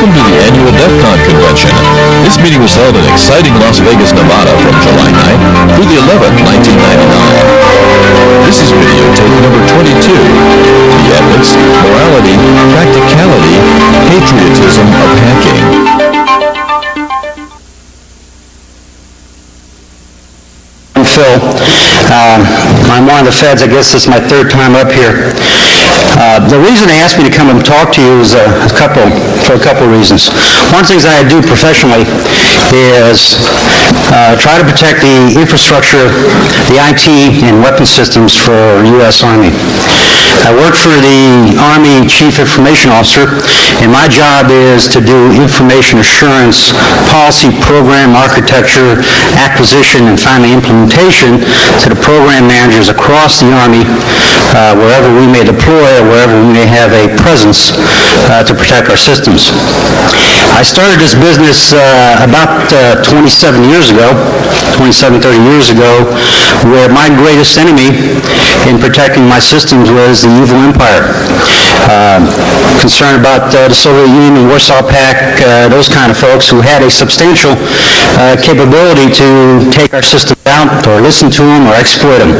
Welcome to the annual DEFCON convention. This meeting was held in exciting Las Vegas, Nevada from July 9th through the 11th, 1999. This is videotape number 22, The Ethics, Morality, Practicality, Patriotism of Hacking. Phil. I'm one of the feds. I guess this is my third time up here. The reason they asked me to come and talk to you is for a couple reasons. One of the things I do professionally is try to protect the infrastructure, the IT and weapon systems for U.S. Army. I work for the Army Chief Information Officer, and my job is to do information assurance, policy, program, architecture, acquisition, and finally implementation to the program managers across the Army, wherever we may deploy or wherever we may have a presence to protect our systems. I started this business about 27 years ago, 30 years ago, where my greatest enemy in protecting my systems was the evil empire. Concerned about the Soviet Union, Warsaw Pact, those kind of folks who had a substantial capability to take our systems out or listen to them or exploit them.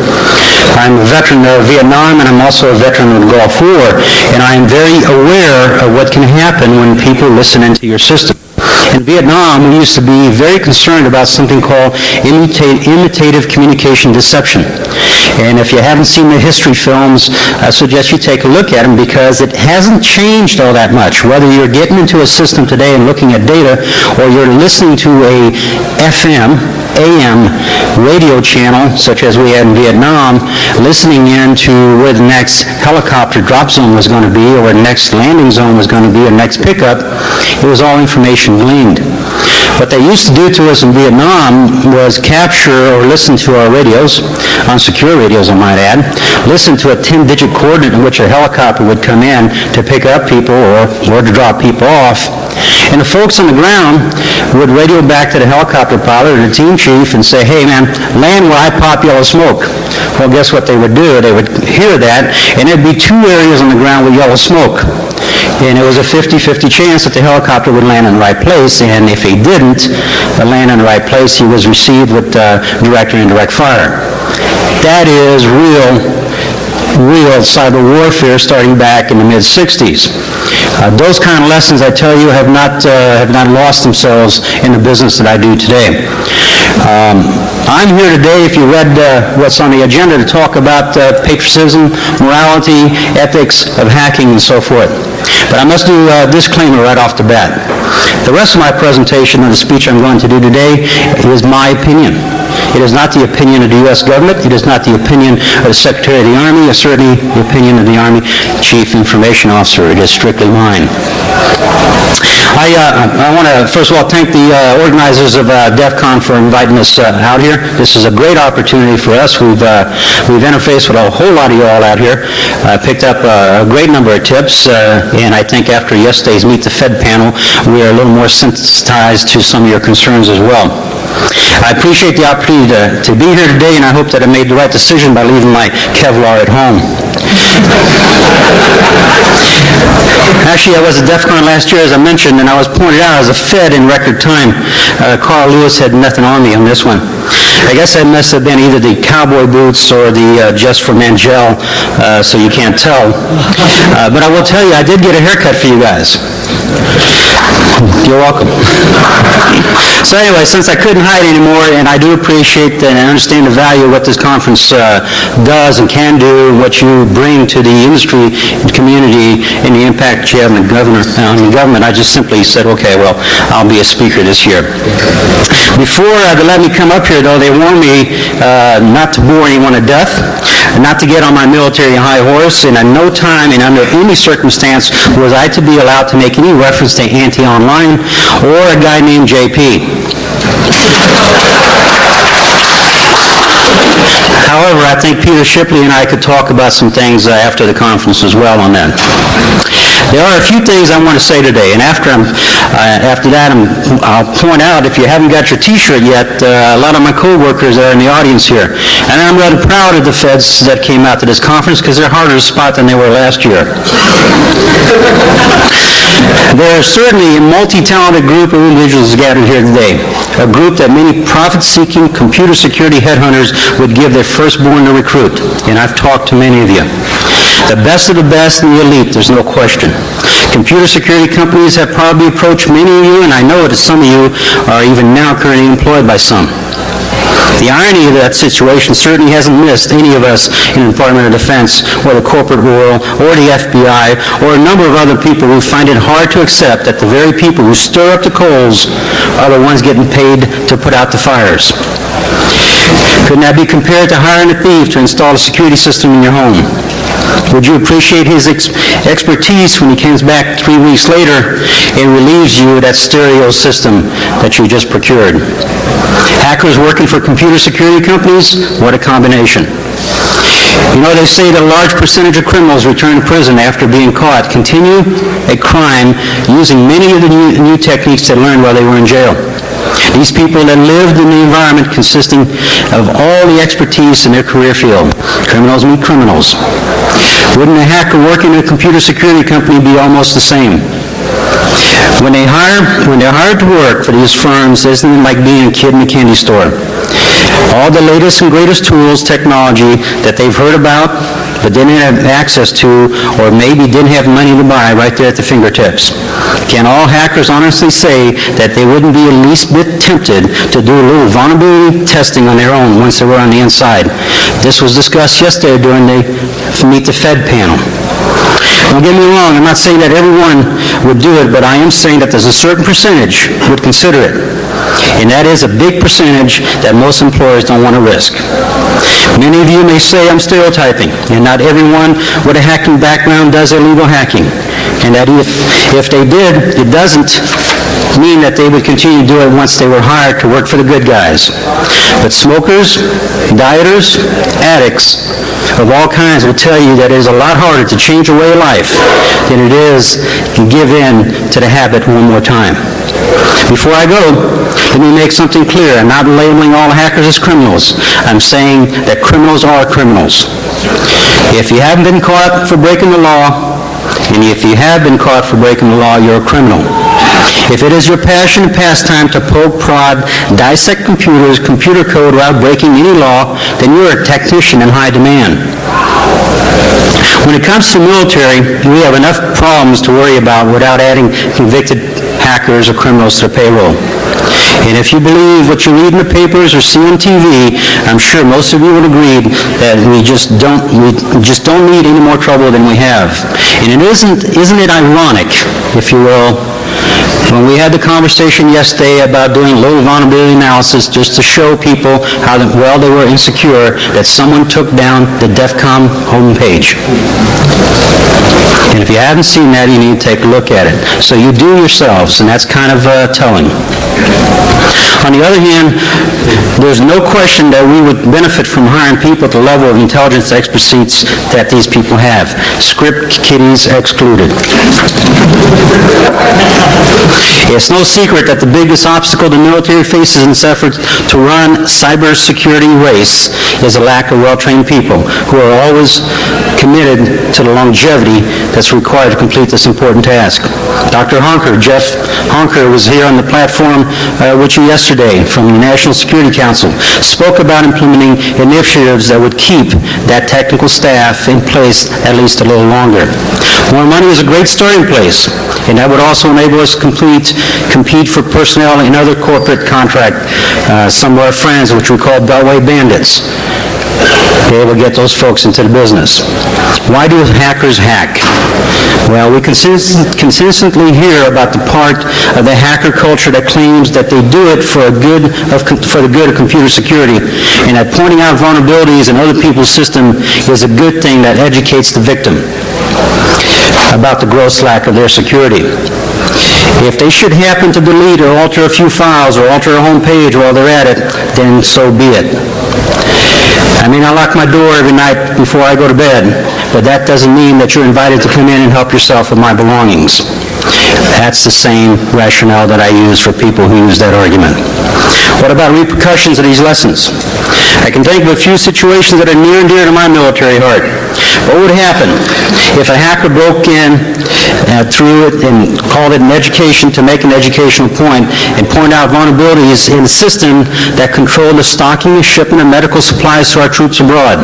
I'm a veteran of Vietnam, and I'm also a veteran of the Gulf War, and I am very aware of what can happen when people listen into your system. In Vietnam, we used to be very concerned about something called imitative communication deception. And if you haven't seen the history films, I suggest you take a look at them because it hasn't changed all that much. Whether you're getting into a system today and looking at data, or you're listening to a FM, AM radio channel, such as we had in Vietnam, listening in to where the next helicopter drop zone was going to be, or where the next landing zone was going to be, or next pickup, it was all information gleaned. What they used to do to us in Vietnam was capture or listen to our radios, unsecure radios I might add, listen to a 10-digit coordinate in which a helicopter would come in to pick up people or to drop people off. And the folks on the ground would radio back to the helicopter pilot or the team chief and say, hey man, land where I pop yellow smoke. Well, guess what they would do? They would hear that, and there'd be two areas on the ground with yellow smoke. And it was a 50-50 chance that the helicopter would land in the right place, and if he didn't land in the right place, he was received with direct or indirect fire. That is real cyber warfare starting back in the mid-60s. Those kind of lessons, I tell you, have not lost themselves in the business that I do today. I'm here today, if you read what's on the agenda, to talk about patriotism, morality, ethics of hacking, and so forth. But I must do a disclaimer right off the bat. The rest of my presentation and the speech I'm going to do today is my opinion. It is not the opinion of the U.S. government. It is not the opinion of the Secretary of the Army. It's certainly the opinion of the Army Chief Information Officer. It is strictly mine. I want to, first of all, thank the organizers of DEFCON for inviting us out here. This is a great opportunity for us. We've interfaced with a whole lot of you all out here, picked up a great number of tips, and I think after yesterday's Meet the Fed panel, we are a little more sensitized to some of your concerns as well. I appreciate the opportunity to be here today, and I hope that I made the right decision by leaving my Kevlar at home. Actually, I was at DEFCON last year, as I mentioned, and I was pointed out as a Fed in record time. Carl Lewis had nothing on me on this one. I guess I must have been either the cowboy boots or the Just for Men gel, so you can't tell. But I will tell you, I did get a haircut for you guys. You're welcome. So anyway, since I couldn't hide anymore, and I do appreciate and I understand the value of what this conference does and can do, and what you bring to the industry and community, and the impact you have on the government, I just simply said, okay, well, I'll be a speaker this year. Before they let me come up here, though, they warned me not to bore anyone to death, not to get on my military high horse, and at no time and under any circumstance was I to be allowed to make any reference to anti-online or a guy named JP. However, I think Peter Shipley and I could talk about some things after the conference as well on that. There are a few things I want to say today, and after that, I'll point out, if you haven't got your T-shirt yet, a lot of my co-workers are in the audience here. And I'm rather proud of the feds that came out to this conference because they're harder to spot than they were last year. There is certainly a multi-talented group of individuals gathered here today, a group that many profit-seeking computer security headhunters would give their firstborn to recruit, and I've talked to many of you. The best of the best and the elite, there's no question. Computer security companies have probably approached many of you, and I know that some of you are even now currently employed by some. The irony of that situation certainly hasn't missed any of us in the Department of Defense or the corporate world or the FBI or a number of other people who find it hard to accept that the very people who stir up the coals are the ones getting paid to put out the fires. Couldn't that be compared to hiring a thief to install a security system in your home? Would you appreciate his expertise when he comes back 3 weeks later and relieves you of that stereo system that you just procured? Hackers working for computer security companies? What a combination. You know, they say that a large percentage of criminals return to prison after being caught continue a crime using many of the new techniques they learned while they were in jail. These people that lived in the environment consisting of all the expertise in their career field. Criminals meet criminals. Wouldn't a hacker working in a computer security company be almost the same? When they're hired to work for these firms, isn't it like being a kid in a candy store? All the latest and greatest tools, technology that they've heard about but didn't have access to or maybe didn't have money to buy right there at the fingertips. Can all hackers honestly say that they wouldn't be the least bit tempted to do a little vulnerability testing on their own once they were on the inside? This was discussed yesterday during the Meet the Fed panel. Don't get me wrong, I'm not saying that everyone would do it, but I am saying that there's a certain percentage would consider it. And that is a big percentage that most employers don't want to risk. Many of you may say I'm stereotyping, and not everyone with a hacking background does illegal hacking. And that if they did, it doesn't mean that they would continue to do it once they were hired to work for the good guys. But smokers, dieters, addicts of all kinds will tell you that it is a lot harder to change a way of life than it is to give in to the habit one more time. Before I go, let me make something clear. I'm not labeling all hackers as criminals. I'm saying that criminals are criminals. If you haven't been caught for breaking the law, and if you have been caught for breaking the law, you're a criminal. If it is your passion and pastime to poke, prod, dissect computers, computer code without breaking any law, then you're a technician in high demand. When it comes to military, we have enough problems to worry about without adding convicted hackers or criminals to the payroll. And if you believe what you read in the papers or see on TV, I'm sure most of you would agree that we just don't need any more trouble than we have. And isn't it ironic, if you will, when we had the conversation yesterday about doing a little vulnerability analysis just to show people how well they were insecure, that someone took down the DEFCON homepage. And if you haven't seen that, you need to take a look at it. So you do yourselves, and that's kind of telling. On the other hand, there's no question that we would benefit from hiring people at the level of intelligence expertise that these people have. Script kiddies excluded. It's no secret that the biggest obstacle the military faces in its efforts to run cybersecurity race is a lack of well-trained people who are always committed to the longevity that's required to complete this important task. Dr. Honker, Jeff Honker, was here on the platform with you yesterday from the National Security Council, spoke about implementing initiatives that would keep that technical staff in place at least a little longer. More money is a great starting place, and that would also enable us to compete for personnel in other corporate contract, some of our friends, which we call Beltway bandits. Be able to get those folks into the business. Why do hackers hack? Well, we consistently hear about the part of the hacker culture that claims that they do it for the good of computer security, and that pointing out vulnerabilities in other people's system is a good thing that educates the victim about the gross lack of their security. If they should happen to delete or alter a few files or alter a home page while they're at it, then so be it. I may not lock my door every night before I go to bed, but that doesn't mean that you're invited to come in and help yourself with my belongings. That's the same rationale that I use for people who use that argument. What about repercussions of these lessons? I can think of a few situations that are near and dear to my military heart. What would happen if a hacker broke in through it and called it an education to make an educational point and point out vulnerabilities in the system that controlled the stocking and shipment of medical supplies to our troops abroad?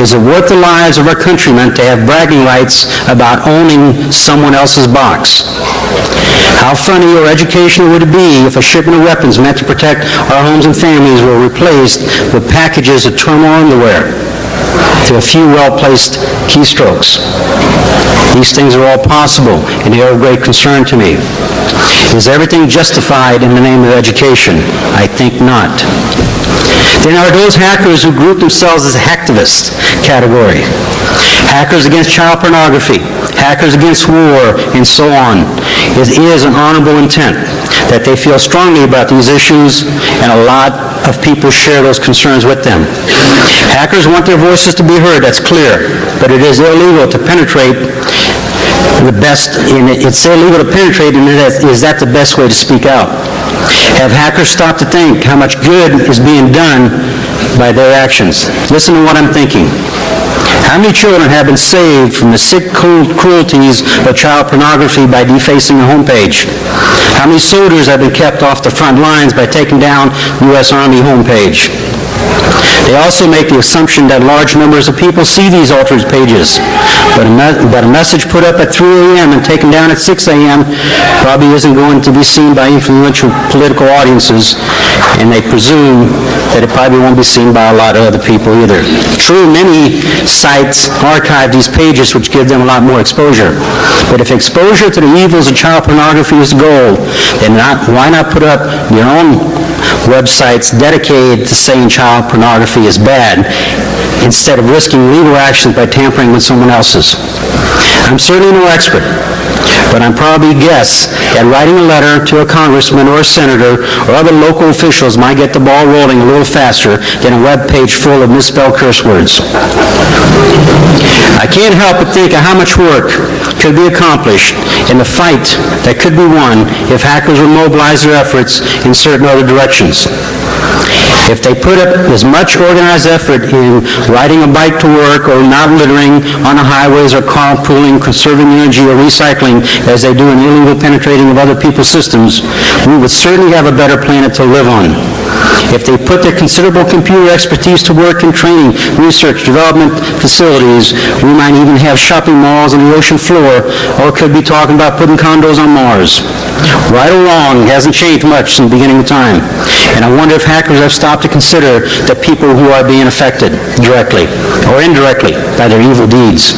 Is it worth the lives of our countrymen to have bragging rights about owning someone else's box? How funny or educational would it be if a shipment of weapons meant to protect our homes and families were replaced with packages of turmoil underwear to a few well-placed keystrokes? These things are all possible, and they are of great concern to me. Is everything justified in the name of education? I think not. Then are those hackers who group themselves as hacktivists category. Hackers against child pornography, hackers against war, and so on. It is an honorable intent that they feel strongly about these issues, and a lot of people share those concerns with them. Hackers want their voices to be heard, that's clear, but it is illegal to penetrate it's illegal to penetrate, and is that the best way to speak out? Have hackers stopped to think how much good is being done by their actions? Listen to what I'm thinking. How many children have been saved from the sick cruelties of child pornography by defacing a homepage? How many soldiers have been kept off the front lines by taking down U.S. Army homepage? They also make the assumption that large numbers of people see these altered pages, but a message put up at 3 a.m. and taken down at 6 a.m. probably isn't going to be seen by influential political audiences, and they presume that it probably won't be seen by a lot of other people either. True, many sites archive these pages, which give them a lot more exposure. But if exposure to the evils of child pornography is the goal, then why not put up your own websites dedicated to saying child pornography is bad, instead of risking legal actions by tampering with someone else's? I'm certainly no expert, but I'm probably guess that writing a letter to a congressman or a senator or other local officials might get the ball rolling a little faster than a web page full of misspelled curse words. I can't help but think of how much work could be accomplished in the fight that could be won if hackers would mobilize their efforts in certain other directions. If they put up as much organized effort in riding a bike to work or not littering on the highways or carpooling, conserving energy or recycling as they do in illegal penetrating of other people's systems, we would certainly have a better planet to live on. If they put their considerable computer expertise to work in training, research, development facilities, we might even have shopping malls on the ocean floor, or could be talking about putting condos on Mars. Right or wrong, it hasn't changed much since the beginning of time. And I wonder if hackers have stopped to consider the people who are being affected directly or indirectly by their evil deeds.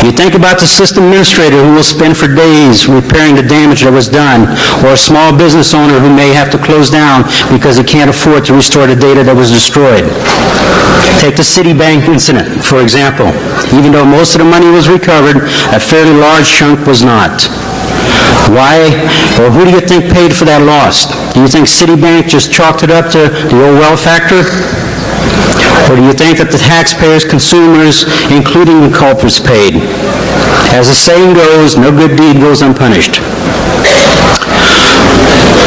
You think about the system administrator who will spend for days repairing the damage that was done, or a small business owner who may have to close down because he can't afford to restore the data that was destroyed. Take the Citibank incident, for example. Even though most of the money was recovered, a fairly large chunk was not. Why, or who do you think paid for that loss? Do you think Citibank just chalked it up to the old well factor? Or do you think that the taxpayers, consumers, including the culprits, paid? As the saying goes, no good deed goes unpunished.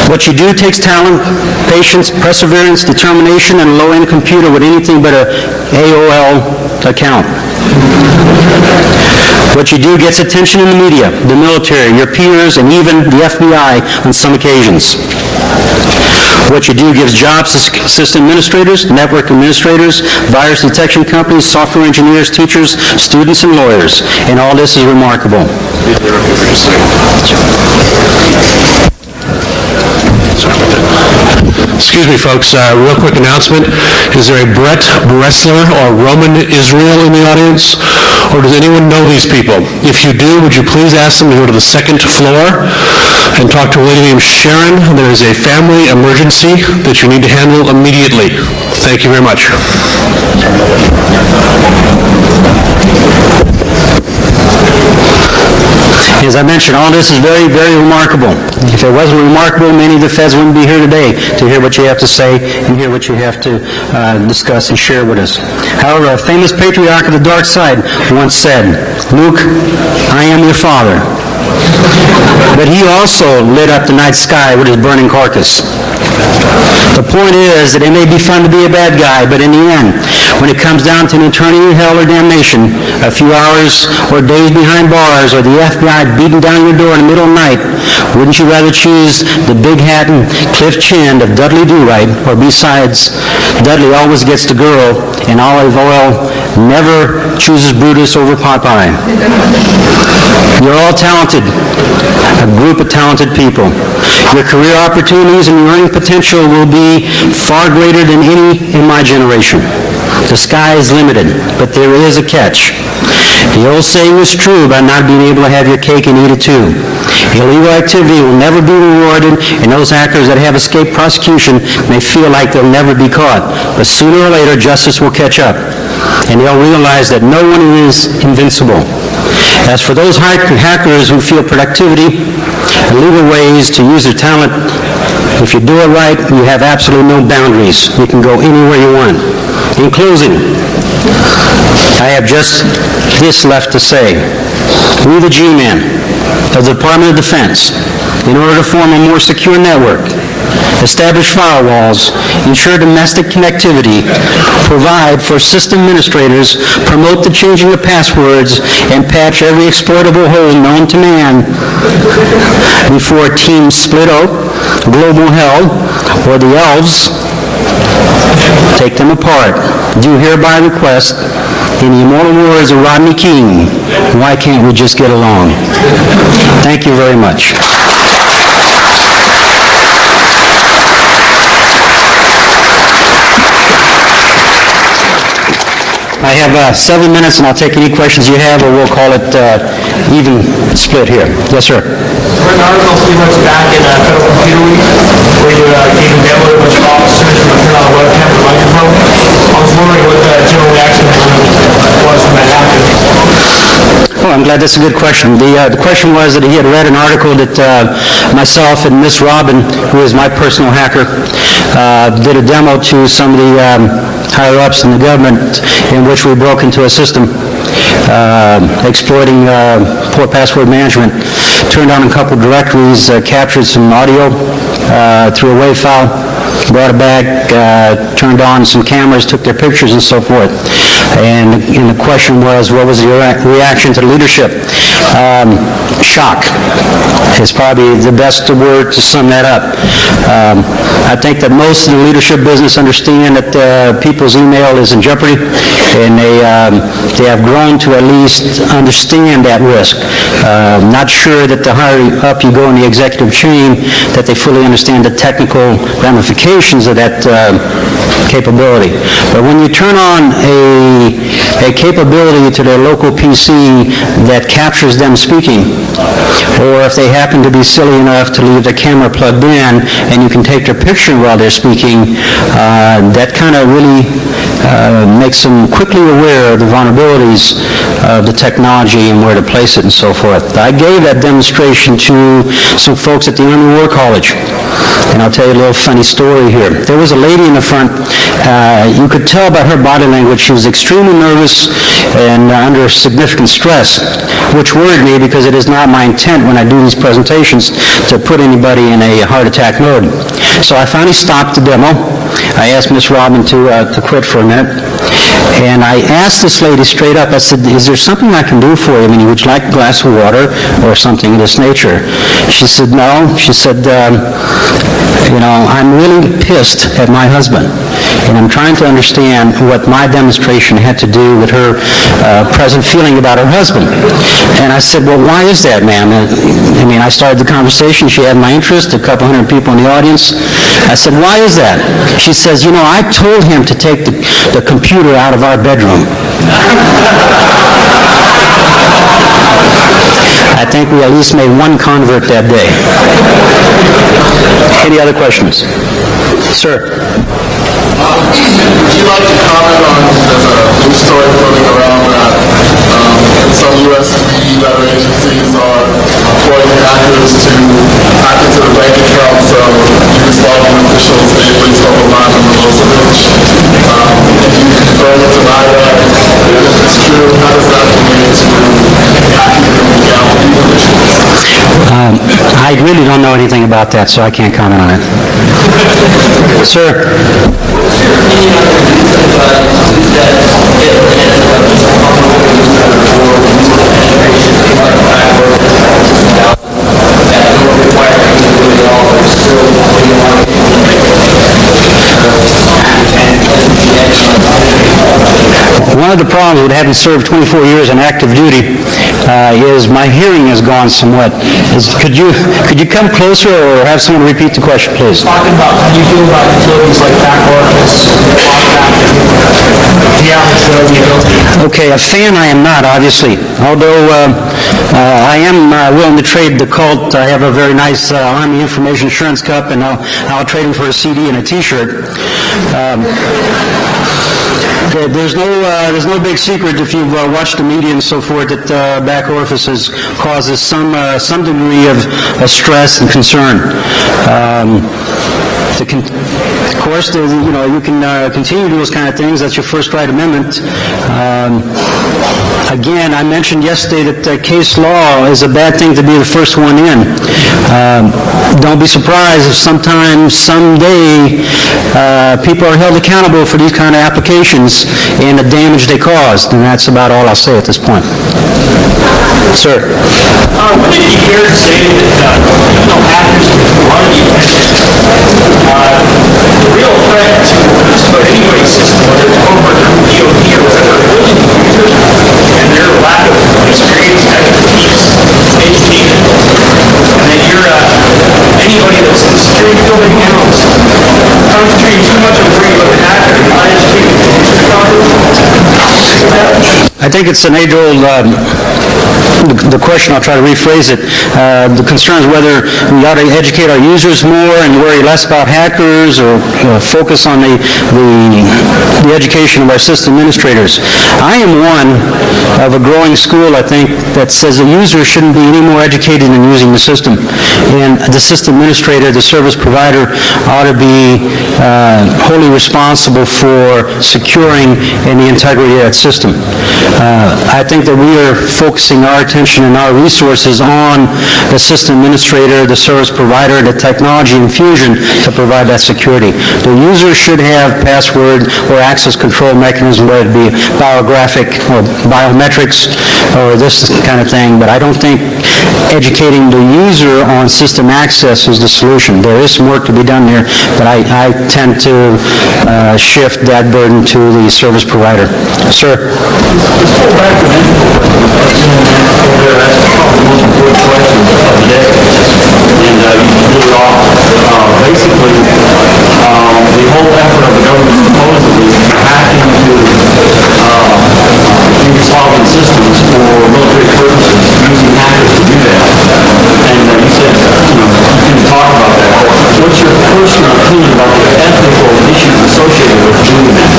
What you do takes talent, patience, perseverance, determination, and a low-end computer with anything but a AOL account. What you do gets attention in the media, the military, your peers, and even the FBI on some occasions. What you do gives jobs to system administrators, network administrators, virus detection companies, software engineers, teachers, students, and lawyers. And all this is remarkable. Excuse me, folks, real quick announcement. Is there a Brett Bressler or Roman Israel in the audience? Or does anyone know these people? If you do, would you please ask them to go to the second floor and talk to a lady named Sharon? There is a family emergency that you need to handle immediately. Thank you very much. As I mentioned, all this is very, very remarkable. If it wasn't remarkable, many of the feds wouldn't be here today to hear what you have to say and hear what you have to discuss and share with us. However, a famous patriarch of the dark side once said, "Luke, I am your father." but he also lit up the night sky with his burning carcass. The point is that it may be fun to be a bad guy, but in the end, when it comes down to an eternity in hell or damnation, a few hours or days behind bars, or the FBI beating down your door in the middle of the night, wouldn't you rather choose the big hat and cliff chin of Dudley Do-Right, or besides, Dudley always gets the girl, and Olive Oil never chooses Brutus over Popeye? You're all talented, a group of talented people. Your career opportunities and your earning potential will be far greater than any in my generation. The sky is limited, but there is a catch. The old saying is true about not being able to have your cake and eat it too. Illegal activity will never be rewarded, and those hackers that have escaped prosecution may feel like they'll never be caught. But sooner or later, justice will catch up, and they'll realize that no one is invincible. As for those hackers who feel productivity and legal ways to use their talent, if you do it right, you have absolutely no boundaries. You can go anywhere you want. In closing, I have just this left to say. We, the G-Men of the Department of Defense, in order to form a more secure network, establish firewalls, ensure domestic connectivity, provide for system administrators, promote the changing of passwords, and patch every exploitable hole known to man before teams split out, global hell, or the elves take them apart. Do hereby request, in the immortal words of Rodney King, why can't we just get along? Thank you very much. I have 7 minutes, and I'll take any questions you have, or we'll call it even split here. Yes, sir. I read an article a few months back in Federal Computer Week where you gave a demo to a bunch of officers to turn on a webcam or microphone. I was wondering what the general reaction was when that happened. Oh, I'm glad that's a good question. The question was that he had read an article that myself and Miss Robin, who is my personal hacker, did a demo to some of the higher-ups in the government in which we broke into a system exploiting poor password management, turned on a couple directories, captured some audio through a WAV file, brought it back, turned on some cameras, took their pictures and so forth. And the question was, what was your reaction to the leadership? Shock is probably the best word to sum that up. I think that most of the leadership business understand that people's email is in jeopardy, and they have grown to at least understand that risk. Not sure that the higher up you go in the executive chain, that they fully understand the technical ramifications of that capability. But when you turn on a capability to their local PC that captures them speaking, or if they happen to be silly enough to leave the camera plugged in and you can take their picture while they're speaking, that kind of really makes them quickly aware of the vulnerabilities of the technology and where to place it and so forth. I gave that demonstration to some folks at the Army War College, and I'll tell you a little funny story here. There was a lady in the front. You could tell by her body language she was extremely nervous and under significant stress, which worried me because it is not my intent when I do these presentations to put anybody in a heart attack mode. So I finally stopped the demo. I asked Miss Robin to quit for a minute, and I asked this lady straight up, I said, is there something I can do for you? I mean, would you like a glass of water or something of this nature? She said, no. She said, I'm really pissed at my husband, and I'm trying to understand what my demonstration had to do with her present feeling about her husband. And I said, well, why is that, ma'am? I mean, I started the conversation. She had my interest, a couple hundred people in the audience. I said, why is that? She says, I told him to take the computer out of our bedroom. I think we at least made one convert that day. Any other questions? Sir. Would you like to comment on, there's a news story floating around that some U.S. letter agencies are employing hackers to hack into the bank accounts of Yugoslavian officials, namely Slobodan Milosevic. You confirm or deny that? If it's true, how does that relate to hacking and legality provisions? I really don't know anything about that, so I can't comment on it. Sir? One of the problems with having served 24 years in active duty is my hearing has gone somewhat. Could you come closer or have someone repeat the question, please? Talking about how you feel about utilities like back office, Okay, a fan I am not, obviously. Although I am willing to trade the Colt. I have a very nice Army Information Assurance Cup, and I'll trade him for a CD and a T-shirt. There's no big secret if you've watched the media and so forth that back offices causes some degree of stress and concern. Of course, you can continue to do those kind of things. That's your first right amendment. Again, I mentioned yesterday that case law is a bad thing to be the first one in. Don't be surprised if someday, people are held accountable for these kind of applications and the damage they caused. And that's about all I'll say at this point. Sir? Would it be fair to say that hackers run the the real threat to just about anybody's system, whether it's corporate or DOD or whatever, really the user and their lack of experience, expertise, education, and that anybody that's in the security field in analyst concentrating too much on worrying about the hacker and not educating the user properly? I think it's an age-old, the question, I'll try to rephrase it. The concern is whether we ought to educate our users more and worry less about hackers or focus on the education of our system administrators. I am one of a growing school, I think, that says the user shouldn't be any more educated in using the system. And the system administrator, the service provider, ought to be wholly responsible for securing the integrity of that system. I think that we are focusing our attention and our resources on the system administrator, the service provider, the technology infusion to provide that security. The user should have password or access control mechanism, whether it be biographic or biometrics or this kind of thing, but I don't think educating the user on system access is the solution. There is some work to be done there, but I tend to shift that burden to the service provider. Sir? Let's go back to the that's probably the most important question of the day. And you blew it off. Basically, the whole effort of the government supposedly hacking into Yugoslavian systems for military purposes, using hackers to do that. And you said, you can talk about that. What's your personal opinion about the ethical issues associated with doing that?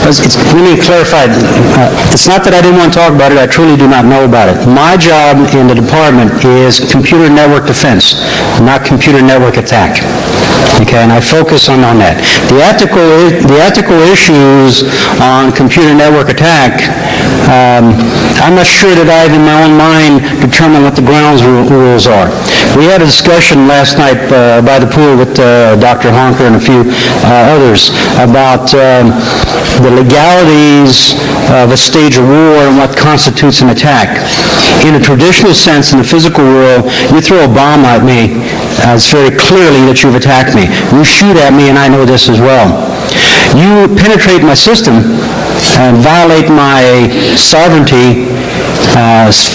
Let me clarify. It's not that I didn't want to talk about it. I truly do not know about it. My job in the department is computer network defense, not computer network attack. Okay, and I focus on that. The ethical issues on computer network attack, I'm not sure that I've in my own mind determined what the grounds rules are. We had a discussion last night by the pool with Dr. Honker and a few others about the legalities of a stage of war and what constitutes an attack. In a traditional sense, in the physical world, you throw a bomb at me, it's very clearly that you've attacked me. You shoot at me, and I know this as well. You penetrate my system and violate my sovereignty,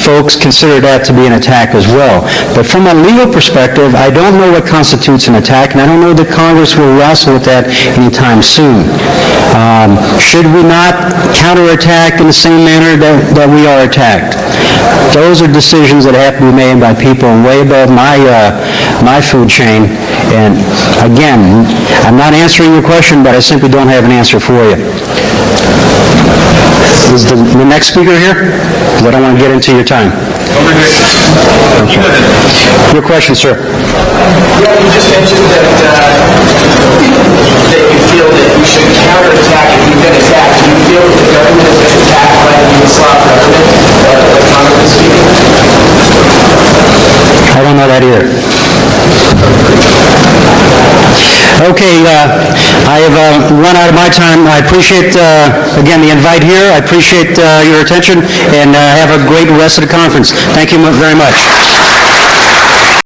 folks consider that to be an attack as well. But from a legal perspective, I don't know what constitutes an attack, and I don't know that Congress will wrestle with that anytime soon. Should we not counterattack in the same manner that we are attacked? Those are decisions that have to be made by people way above my food chain. And again, I'm not answering your question, but I simply don't have an answer for you. Is the next speaker here? Because I don't want to get into your time. Your question, sir. Yeah, you just mentioned that you feel that you should counterattack if you've been attacked. Do you feel that the government has been attacked by the Yugoslav government, the Congress speaking? know that either. Okay, I have run out of my time. I appreciate, again, the invite here. I appreciate your attention, and have a great rest of the conference. Thank you very much.